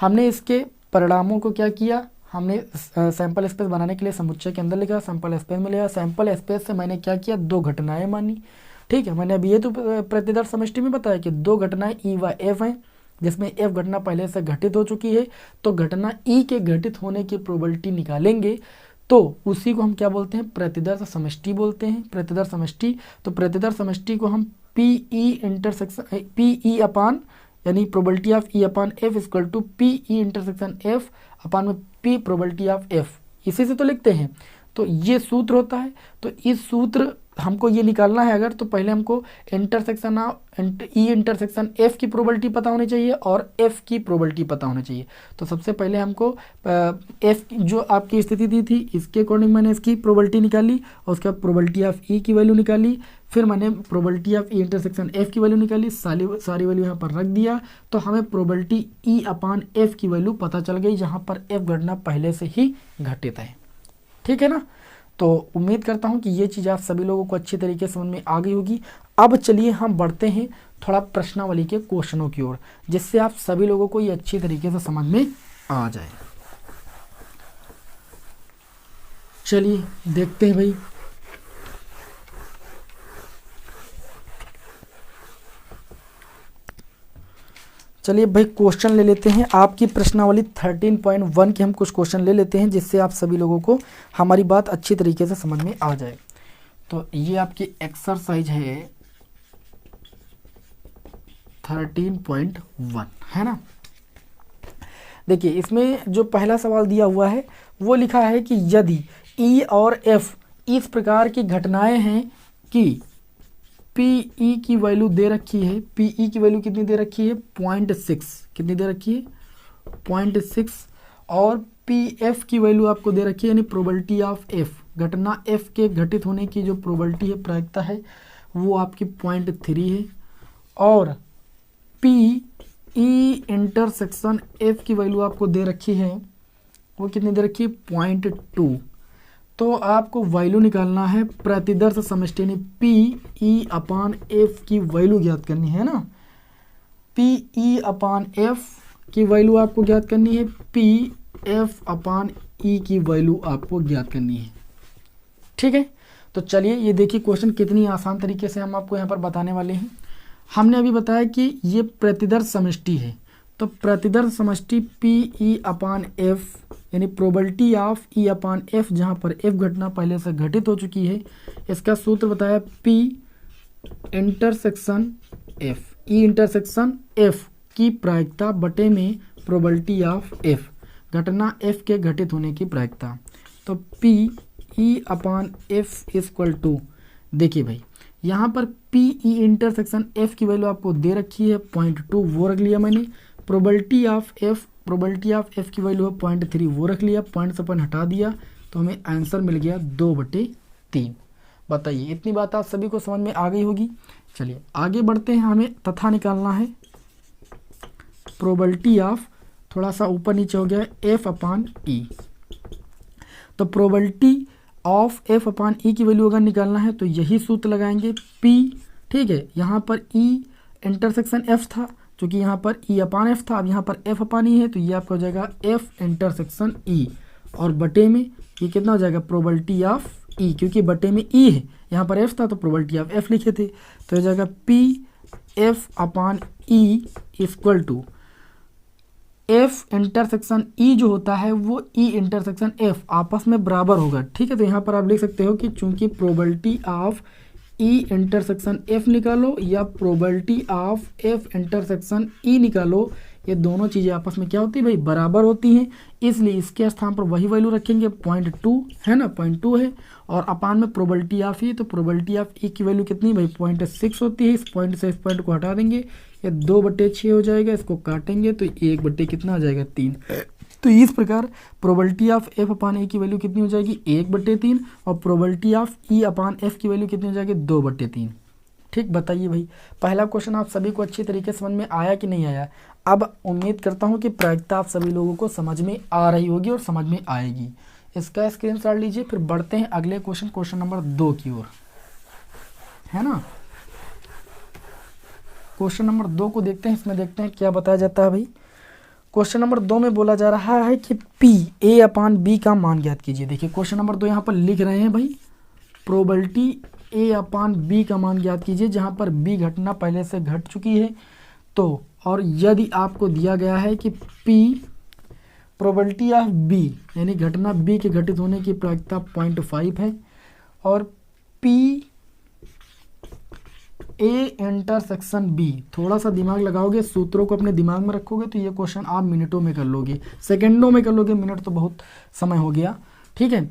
हमने इसके परिणामों को क्या किया, हमने सैंपल स्पेस बनाने के लिए समुच्चय के अंदर लिखा, सैंपल स्पेस में लिया, सैंपल स्पेस से मैंने क्या किया, 2 घटनाएं मानी, ठीक है। मैंने अभी ये तो प्रतिदर्श समष्टि में बताया कि 2 घटनाएं ई व एफ हैं, जिसमें एफ घटना पहले से घटित हो चुकी है। तो घटना ई के घटित होने की प्रोबेबिलिटी निकालेंगे, तो उसी को हम क्या बोलते हैं, प्रतिदर्श समष्टि बोलते हैं, प्रतिदर्श समष्टि। तो प्रतिदर्श समष्टि को हम P E intersection P E upon, यानी probability of E upon F equal to P E intersection F upon में पी प्रोबेबिलिटी ऑफ एफ, इसी से तो लिखते हैं। तो ये सूत्र होता है। तो इस सूत्र हमको ये निकालना है अगर, तो पहले हमको इंटरसेक्शन ई इंटरसेक्शन एफ की प्रोबेबिलिटी पता होनी चाहिए और एफ की प्रोबेबिलिटी पता होनी चाहिए। तो सबसे पहले हमको एफ जो आपकी स्थिति दी थी इसके अकॉर्डिंग मैंने इसकी प्रोबेबिलिटी निकाली, और उसके बाद प्रोबेबिलिटी ऑफ ई की वैल्यू निकाली, फिर मैंने probability of E intersection F की वैल्यू निकाली, सारी वैल्यू यहाँ पर रख दिया। तो हमें प्रोबेबिलिटी ई अपान एफ की वैल्यू पता चल गई, जहाँ पर एफ घटना पहले से ही घटित है, ठीक है ना। तो उम्मीद करता हूं कि ये चीज़ आप सभी लोगों को अच्छी तरीके से समझ में आ गई होगी। अब चलिए हम बढ़ते हैं थोड़ा प्रश्नावली के क्वेश्चनों की ओर, जिससे आप सभी लोगों को ये अच्छी तरीके से समझ में आ जाए। चलिए देखते हैं भाई। चलिए भाई क्वेश्चन ले लेते हैं, आपकी प्रश्नावली 13.1 के हम कुछ क्वेश्चन ले लेते हैं, जिससे आप सभी लोगों को हमारी बात अच्छी तरीके से समझ में आ जाए। तो ये आपकी एक्सरसाइज है 13.1, है ना। देखिए इसमें जो पहला सवाल दिया हुआ है वो लिखा है कि यदि ई और एफ इस प्रकार की घटनाएं हैं कि पी ई की वैल्यू दे रखी है, पी ई की वैल्यू कितनी दे रखी है, 0.6, कितनी दे रखी है, 0.6, और पी एफ की वैल्यू आपको दे रखी है, यानी प्रोबेबिलिटी ऑफ एफ, घटना एफ के घटित होने की जो प्रोबेबिलिटी है, प्रायिकता है, वो आपकी 0.3 है, और पी ई इंटरसेक्शन एफ की वैल्यू आपको दे रखी है, वो कितनी दे रखी है, 0.2। तो आपको वैल्यू निकालना है प्रतिदर्श समष्टि, यानी पी ई अपान एफ की वैल्यू ज्ञात करनी है ना। पी ई अपान एफ की वैल्यू आपको ज्ञात करनी है, पी एफ अपान ई की वैल्यू आपको ज्ञात करनी है, ठीक है। तो चलिए ये देखिए क्वेश्चन कितनी आसान तरीके से हम आपको यहाँ पर बताने वाले हैं। हमने अभी बताया कि ये प्रतिदर्श समष्टि है, तो प्रतिदर्श समष्टि पी ई अपान एफ, यानी probability of E upon F, जहाँ पर एफ घटना पहले से घटित हो चुकी है, इसका सूत्र बताया P intersection F, E intersection F की प्रायिकता बटे में प्रोबेबिलिटी ऑफ एफ, घटना एफ के घटित होने की प्रायिकता। तो P E upon F equal to, देखिए भाई यहाँ पर पी ई इंटरसेक्शन एफ की वैल्यू आपको दे रखी है 0.2, वो रख लिया मैंने। प्रोबेबिलिटी ऑफ एफ की वैल्यू है 0.3, वो रख लिया, पॉइंट से पॉइंट हटा दिया, तो हमें आंसर मिल गया 2/3। बताइए इतनी बात आप सभी को समझ में आ गई होगी। चलिए आगे बढ़ते हैं, हमें तथा निकालना है प्रोबेबिलिटी ऑफ, थोड़ा सा ऊपर नीचे हो गया, एफ अपान ई। तो प्रोबेबिलिटी ऑफ एफ अपान ई की वैल्यू अगर निकालना है तो यही सूत्र लगाएंगे, पी, ठीक है। यहाँ पर ई इंटरसेक्शन एफ था, क्योंकि यहाँ पर ई अपान एफ था, अब यहाँ पर एफ अपान ई है, तो ये आपका हो जाएगा एफ इंटरसेक्शन ई, और बटे में ये कितना हो जाएगा, प्रोबेबिलिटी ऑफ ई, क्योंकि बटे में ई है, यहाँ पर एफ था तो प्रोबेबिलिटी ऑफ एफ लिखे थे, तो हो जाएगा P F upon E equal to F intersection E जो होता है वो ई इंटरसेक्शन एफ आपस में बराबर होगा। ठीक है, तो यहाँ पर आप लिख सकते हो कि चूंकि probability of E intersection F निकालो या प्रोबेबिलिटी ऑफ एफ इंटरसेक्शन ई निकालो, ये दोनों चीज़ें आपस में क्या होती है भाई, बराबर होती हैं। इसलिए इसके स्थान पर वही वैल्यू रखेंगे, 0.2 है ना, 0.2 है। और अपान में प्रोबेबिलिटी ऑफ ई, तो प्रोबेबिलिटी ऑफ ई की वैल्यू कितनी भाई, 0.6 होती है। इस पॉइंट से इस पॉइंट को हटा देंगे, ये 2/6 हो जाएगा। इसको काटेंगे तो 1 कितना आ जाएगा, 3। तो इस प्रकार प्रोबेबिलिटी ऑफ एफ अपान ए की वैल्यू कितनी हो जाएगी, 1/3। और probability of E upon F की वैल्यू कितनी हो जाएगी, 2/3। ठीक, बताइए भाई, पहला क्वेश्चन आप सभी को अच्छी तरीके से समझ में आया कि नहीं आया। अब उम्मीद करता हूँ कि प्रायिकता आप सभी लोगों को समझ में आ रही होगी और समझ में आएगी। इसका स्क्रीनशॉट लीजिए, फिर बढ़ते हैं अगले क्वेश्चन नंबर 2 की ओर, है ना। क्वेश्चन नंबर 2 को देखते हैं, इसमें देखते हैं क्या बताया जाता है भाई। क्वेश्चन नंबर 2 में बोला जा रहा है कि पी ए अपान बी का मान ज्ञात कीजिए। देखिए क्वेश्चन नंबर 2 यहाँ पर लिख रहे हैं भाई, प्रोबेबिलिटी ए अपान बी का मान ज्ञात कीजिए, जहाँ पर बी घटना पहले से घट चुकी है। तो और यदि आपको दिया गया है कि पी प्रोबेबिलिटी ऑफ बी यानी घटना बी के घटित होने की प्रायिकता 0.5 है, और पी ए इंटरसेक्शन बी, थोड़ा सा दिमाग लगाओगे, सूत्रों को अपने दिमाग में रखोगे तो ये क्वेश्चन आप मिनटों में कर लोगे, सेकंडों में कर लोगे, मिनट तो बहुत समय हो गया। ठीक है,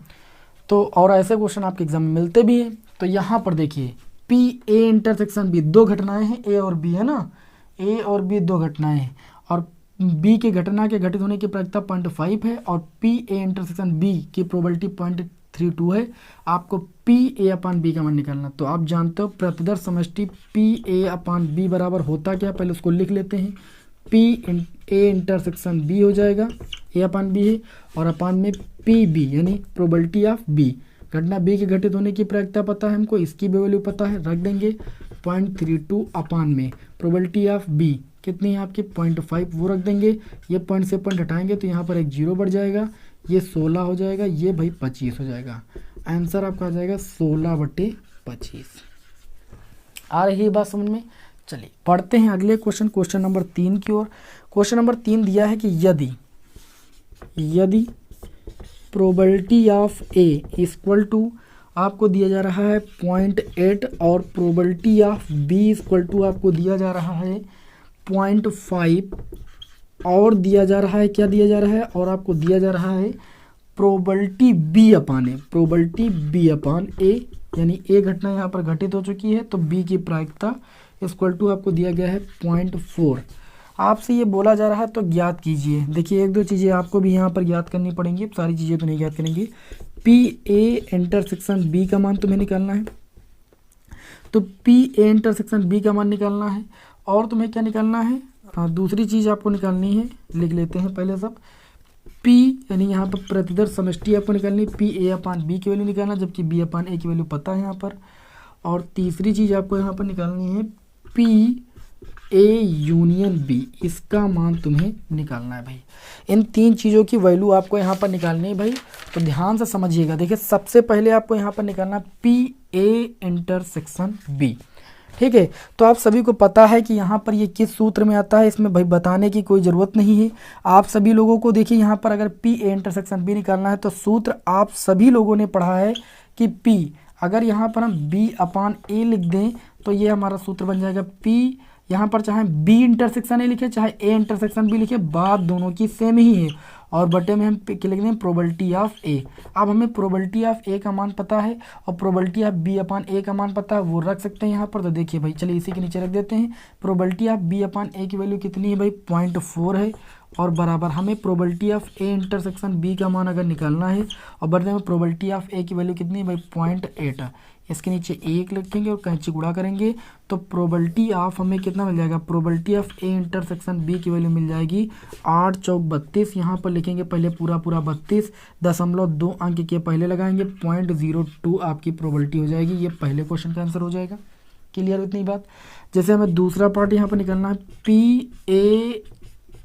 तो और ऐसे क्वेश्चन आपके एग्जाम में मिलते भी हैं। तो यहाँ पर देखिए पी ए इंटरसेक्शन बी, दो घटनाएं हैं ए और बी, है ना, ए और बी दो घटनाएं हैं, और बी के घटना के घटित होने की प्रायिकता 0.5 है, और पी ए इंटरसेक्शन बी की प्रोबेबिलिटी 0.32 है। आपको पी ए अपान बी का मान निकालना। तो आप जानते हो प्रतिदर्श समष्टि पी ए अपान बी बराबर होता क्या, पहले उसको लिख लेते हैं। पी ए इंटरसेक्शन बी हो जाएगा, ए अपान बी है, और अपान में पी बी यानी प्रोबेबिलिटी ऑफ बी, घटना बी के घटित होने की प्रायिकता पता है हमको, इसकी भी वैल्यू पता है, रख देंगे 0.32 अपान में प्रोबेबिलिटी ऑफ बी कितनी है आपकी 0.5, वो रख देंगे। ये पॉइंट से पॉइंट हटाएंगे तो यहाँ पर एक 0 बढ़ जाएगा, ये 16 हो जाएगा, ये भाई 25 हो जाएगा। आंसर आपका आ जाएगा 16/25। आ रही है बात समझ में। चलिए पढ़ते हैं अगले क्वेश्चन नंबर 3 की ओर। क्वेश्चन नंबर 3 दिया है कि यदि probability of A equal to आपको दिया जा रहा है 0.8 और probability of B equal to आपको दिया जा रहा है 0.5 और दिया जा रहा है, क्या दिया जा रहा है, और आपको दिया जा रहा है प्रोबेबिलिटी बी अपान ए, प्रोबेबिलिटी बी अपान ए, यानी ए घटना यहाँ पर घटित हो चुकी है, तो बी की प्रायिकता इक्वल टू आपको दिया गया है 0.4। आपसे ये बोला जा रहा है तो ज्ञात कीजिए। देखिए एक दो चीज़ें आपको भी यहाँ पर ज्ञात करनी पड़ेंगी, सारी चीज़ें तो नहीं ज्ञात करेंगी। पी ए इंटरसेक्शन बी का मान तुम्हें निकालना है, तो पी ए इंटरसेक्शन बी का मान निकालना है, और तुम्हें क्या निकालना है, दूसरी चीज़ आपको निकालनी है, लिख लेते हैं पहले सब। पी यानी यहाँ पर प्रतिदर्श समष्टि आपको निकालनी है, पी ए अपान बी की वैल्यू निकालना, जबकि बी अपान ए की वैल्यू पता है यहाँ पर। और तीसरी चीज़ आपको यहाँ पर निकालनी है पी ए यूनियन बी, इसका मान तुम्हें निकालना है भाई। इन तीन चीज़ों की वैल्यू आपको यहाँ पर निकालनी है भाई, तो ध्यान से समझिएगा। देखिए सबसे पहले आपको यहाँ पर निकालना पी ए इंटरसेक्शन बी। ठीक है, तो आप सभी को पता है कि यहाँ पर ये किस सूत्र में आता है, इसमें भाई बताने की कोई ज़रूरत नहीं है। आप सभी लोगों को देखिए यहाँ पर अगर पी ए इंटरसेक्शन बी निकालना है तो सूत्र आप सभी लोगों ने पढ़ा है कि पी, अगर यहाँ पर हम बी अपान ए लिख दें तो ये हमारा सूत्र बन जाएगा पी, यहाँ पर चाहे बी इंटरसेक्शन ए लिखे चाहे ए इंटरसेक्शन बी लिखे, बात दोनों की सेम ही है, और बटे में हम क्या लिख दें प्रोबेबिलिटी ऑफ ए। अब हमें प्रोबेबिलिटी ऑफ ए का मान पता है और प्रोबेबिलिटी ऑफ बी अपान ए का मान पता है, वो रख सकते हैं यहाँ पर। तो देखिए भाई चलिए इसी के नीचे रख देते हैं, प्रोबेबिलिटी ऑफ बी अपान ए की वैल्यू कितनी है भाई 0.4 है, और बराबर हमें probability of A intersection B का मान अगर निकालना है, और बदले में प्रोबेबिलिटी ऑफ ए की वैल्यू कितनी है भाई 0.8, इसके नीचे 1 लिखेंगे और कैंची गुणा करेंगे तो प्रोबेबिलिटी ऑफ हमें कितना मिल जाएगा, probability of A intersection B की वैल्यू मिल जाएगी 8 चौक 32। यहाँ पर लिखेंगे पहले पूरा 32, 0.2 अंक के पहले लगाएंगे, 0.02 आपकी प्रोबेबिलिटी हो जाएगी। ये पहले क्वेश्चन का आंसर हो जाएगा। क्लियर इतनी बात। जैसे हमें दूसरा पार्ट यहाँ पर निकालना है P A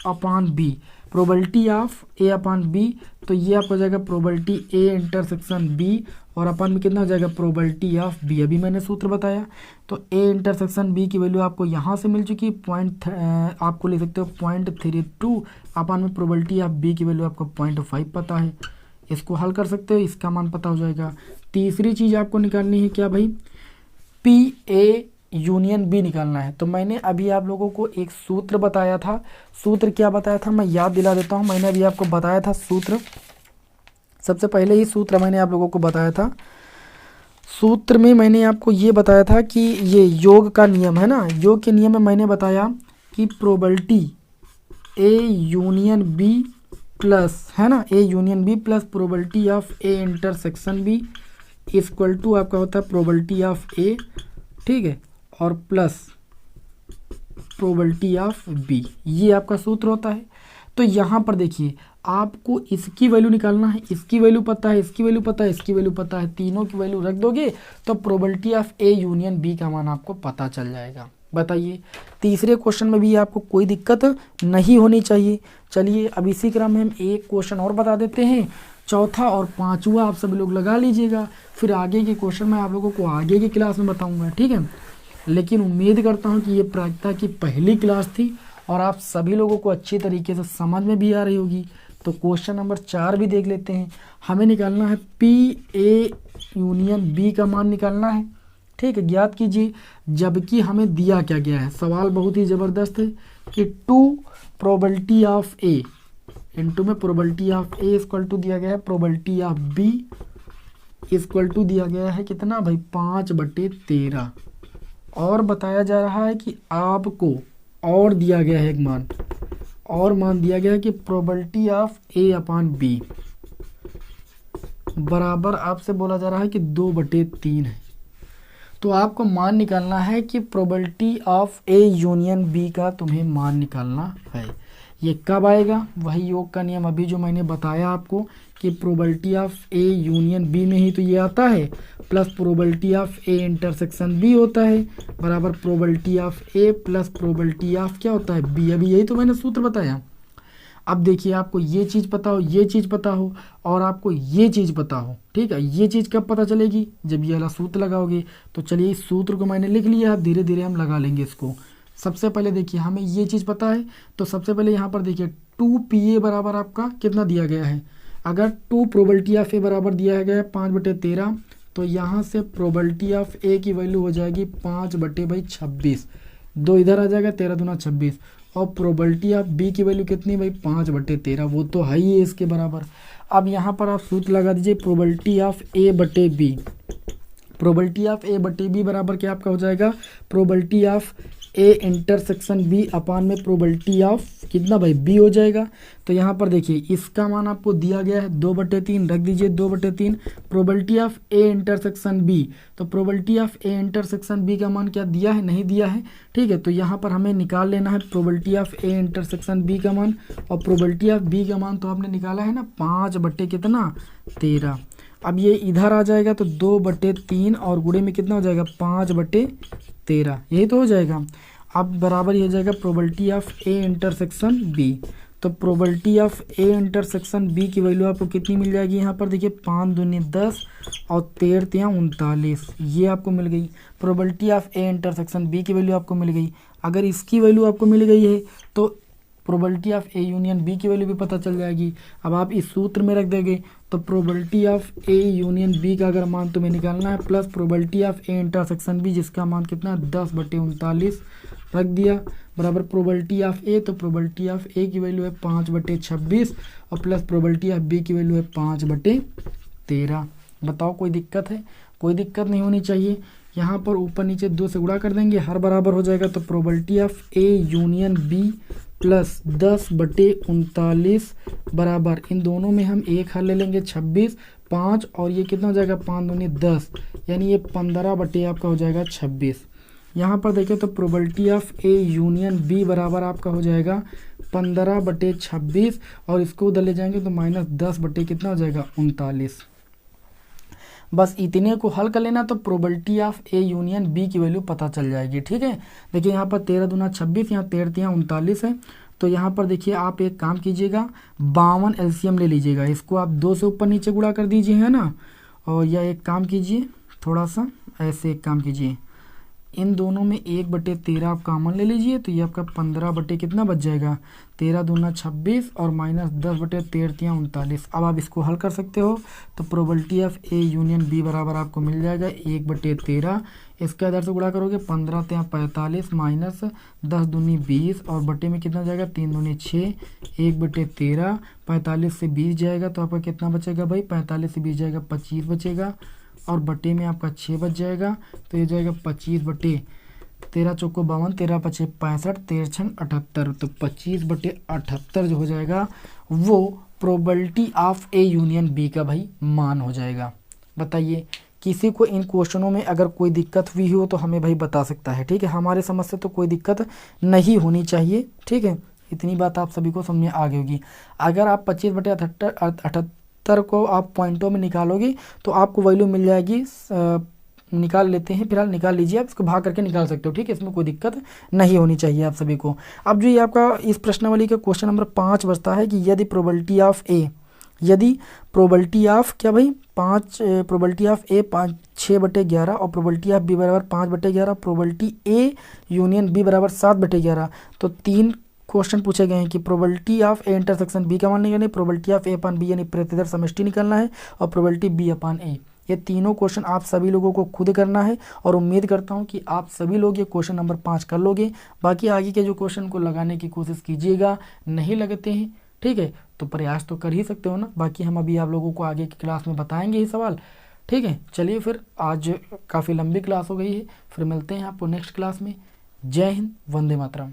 upon B, probability of A upon B, तो ये आपको हो जाएगा प्रोबेबिलिटी ए इंटरसेक्शन बी, और अपन में कितना हो जाएगा प्रोबेबिलिटी ऑफ बी, अभी मैंने सूत्र बताया। तो ए इंटरसेक्शन बी की वैल्यू आपको यहाँ से मिल चुकी है, आपको ले सकते हो 0.32, अपन में प्रोबेबिलिटी ऑफ बी की वैल्यू आपको 0.5 पता है, इसको हल कर सकते हो, इसका मान पता हो जाएगा। तीसरी चीज़ आपको निकालनी है क्या भाई, पी ए यूनियन बी निकालना है। तो मैंने अभी आप लोगों को एक सूत्र बताया था, सूत्र क्या बताया था मैं याद दिला देता हूँ। मैंने अभी आपको बताया था सूत्र, सबसे पहले ही सूत्र मैंने आप लोगों को बताया था। सूत्र में मैंने आपको ये बताया था कि ये योग का नियम है ना, योग के नियम में मैंने बताया कि probability A union B plus, है ना, A union B plus probability of A intersection B equal to आपका होता है प्रोबेबिलिटी ऑफ ए, ठीक है, और प्लस प्रोबेबिलिटी ऑफ बी, ये आपका सूत्र होता है। तो यहाँ पर देखिए आपको इसकी वैल्यू निकालना है, इसकी वैल्यू पता है, इसकी वैल्यू पता है, इसकी वैल्यू पता है, तीनों की वैल्यू रख दोगे तो probability of A union B का मान आपको पता चल जाएगा। बताइए तीसरे क्वेश्चन में भी आपको कोई दिक्कत नहीं होनी चाहिए। चलिए अब इसी क्रम में हम एक क्वेश्चन और बता देते हैं, चौथा और पांचवा आप सभी लोग लगा लीजिएगा, फिर आगे के क्वेश्चन मैं आप लोगों को आगे की क्लास में बताऊंगा, ठीक है। लेकिन उम्मीद करता हूं कि ये प्रायिकता की पहली क्लास थी और आप सभी लोगों को अच्छी तरीके से समझ में भी आ रही होगी। तो क्वेश्चन नंबर 4 भी देख लेते हैं। हमें निकालना है पी ए यूनियन बी का मान निकालना है, ठीक है। ज्ञात कीजिए, जबकि हमें दिया क्या गया है, सवाल बहुत ही ज़बरदस्त है कि 2 प्रोबेबिलिटी ऑफ ए इंटू में probability of A equal to दिया गया है probability of B equal to दिया गया है कितना भाई 5/13, और बताया जा रहा है कि आपको और दिया गया है एक मान, और मान दिया गया है कि probability of A upon B बराबर आपसे बोला जा रहा है कि 2/3 है। तो आपको मान निकालना है कि probability of A union B का तुम्हें मान निकालना है। ये कब आएगा, वही योग का नियम अभी जो मैंने बताया आपको कि probability of A union B में ही तो ये आता है, plus probability of A intersection B होता है बराबर probability of A plus probability of क्या होता है बी। अभी यही तो मैंने सूत्र बताया। अब देखिए आपको ये चीज़ पता हो, ये चीज़ पता हो और आपको ये चीज़ पता हो, ठीक है। ये चीज़ कब पता चलेगी, जब ये वाला सूत्र लगाओगे। तो चलिए इस सूत्र को मैंने लिख लिया, अब धीरे धीरे हम लगा लेंगे इसको। सबसे पहले देखिए हमें ये चीज़ पता है, तो सबसे पहले यहाँ पर देखिए 2PA बराबर आपका कितना दिया गया है, अगर 2 प्रोबेबिलिटी ऑफ ए बराबर दिया गया है 5/13, तो यहाँ से प्रोबेबिलिटी ऑफ ए की वैल्यू हो जाएगी 5/26, 2 इधर आ जाएगा, 13 दूना 26, और प्रोबेबिलिटी ऑफ बी की वैल्यू कितनी भाई 5/13, वो तो है ही इसके बराबर। अब यहाँ पर आप सूत्र लगा दीजिए प्रोबेबिलिटी ऑफ ए बटे बी, प्रोबेबिलिटी ऑफ ए बटे बी बराबर क्या आपका हो जाएगा probability of A intersection B upon में प्रोबेबिलिटी ऑफ कितना भाई बी हो जाएगा। तो यहाँ पर देखिए इसका मान आपको दिया गया है 2/3, रख दीजिए 2/3 probability of A intersection B, तो probability of A intersection B का मान क्या दिया है, नहीं दिया है, ठीक है। तो यहाँ पर हमें निकाल लेना है probability of A intersection B का मान, और प्रोबेबिलिटी ऑफ बी का मान तो आपने निकाला है ना 5/13। अब ये इधर आ जाएगा तो 2/3 और गुणे में कितना हो जाएगा 5/13, यही तो हो जाएगा। अब बराबर ही हो जाएगा probability of A intersection B, तो probability of A intersection B की वैल्यू आपको कितनी मिल जाएगी, यहाँ पर देखिए 5 दूनी 10 और 13 39, ये आपको मिल गई। Probability of A intersection B की वैल्यू आपको मिल गई। अगर इसकी वैल्यू आपको मिल गई है तो probability of A union B की वैल्यू भी पता चल जाएगी। अब आप इस सूत्र में रख देंगे तो probability of A union B का अगर मान तुम्हें निकालना है plus probability of A intersection B जिसका मान कितना 10/39 रख दिया बराबर प्रोबेबिलिटी ऑफ ए, तो प्रोबेबिलिटी ऑफ ए की वैल्यू है 5/26 और प्लस प्रोबेबिलिटी ऑफ बी की वैल्यू है 5/13। बताओ कोई दिक्कत है, कोई दिक्कत नहीं होनी चाहिए। यहाँ पर ऊपर नीचे 2 से गुणा कर देंगे, हर बराबर हो जाएगा, तो probability of A union B plus 10/39 बराबर इन दोनों में हम एक हल ले लेंगे 26, 5 और ये कितना हो जाएगा 5 दूनी 10, यानी ये 15 आपका हो जाएगा 26। यहाँ पर देखें तो probability of A union B बराबर आपका हो जाएगा 15/26 और इसको उधर ले जाएंगे तो -10 कितना हो जाएगा 39। बस इतने को हल कर लेना तो probability of A union B की वैल्यू पता चल जाएगी, ठीक है। देखिए यहाँ पर 13 दूना 26, यहाँ 13 39 है, तो यहाँ पर देखिए आप एक काम कीजिएगा 52 एलसीएम ले लीजिएगा, इसको आप 2 से ऊपर नीचे गुणा कर दीजिए, है ना, और या एक काम कीजिए, थोड़ा सा ऐसे एक काम कीजिए, इन दोनों में 1/13 आप कॉमन ले लीजिए, तो ये आपका 15 बटे कितना बच जाएगा, 13 दूना 26 और माइनस 10/13 39। अब आप इसको हल कर सकते हो, तो probability of A union B बराबर आपको मिल जाएगा 1/13। इसके आधार से गुणा करोगे, 15 × 45 माइनस 10 दूनी 20 और बटे में कितना जाएगा, 3 दूनी 6, 1/13। 45 से 20 जाएगा तो आपका कितना बचेगा भाई, 45 से 20 जाएगा 25 बचेगा और बटे में आपका 6 बच जाएगा, तो ये जाएगा 25/13 चौको 52, 13 × 5 = 65, 13 × 6 = 78। तो 25/78 जो हो जाएगा वो probability of A union B का भाई मान हो जाएगा। बताइए, किसी को इन क्वेश्चनों में अगर कोई दिक्कत हुई हो तो हमें भाई बता सकता है, ठीक है। हमारे समझ से तो कोई दिक्कत नहीं होनी चाहिए, ठीक है। इतनी बात आप सभी को समझ में आ गई होगी। अगर आप 25/78 को आप पॉइंटों में निकालोगे तो आपको वैल्यू मिल जाएगी, निकाल लेते हैं, फिलहाल निकाल लीजिए, आप इसको भाग करके निकाल सकते हो, ठीक है। इसमें कोई दिक्कत नहीं होनी चाहिए आप सभी को। अब जो ये आपका इस प्रश्नावली का क्वेश्चन नंबर 5 बचता है कि यदि प्रोबेबिलिटी ऑफ ए, यदि प्रोबेबिलिटी ऑफ क्या भाई, प्रोबेबिलिटी ऑफ ए 6/11 और प्रोबेबिलिटी ऑफ बी बराबर 5/11, प्रोबेबिलिटी ए यूनियन बी बराबर 7/11। तो 3 क्वेश्चन पूछे गए हैं कि probability of A intersection B का मान निकालना है, probability of A upon B यानी प्रतिदर समष्टि निकालना है, और प्रोबेबिलिटी बी अपान ए। ये तीनों क्वेश्चन आप सभी लोगों को खुद करना है और उम्मीद करता हूं कि आप सभी लोग ये क्वेश्चन नंबर 5 कर लोगे। बाकी आगे के जो क्वेश्चन को लगाने की कोशिश कीजिएगा, नहीं लगते हैं, ठीक है, तो प्रयास तो कर ही सकते हो ना। बाकी हम अभी आप लोगों को आगे की क्लास में बताएंगे ये सवाल, ठीक है। चलिए फिर, आज काफ़ी लंबी क्लास हो गई है, फिर मिलते हैं आपको नेक्स्ट क्लास में। जय हिंद, वंदे मातरम।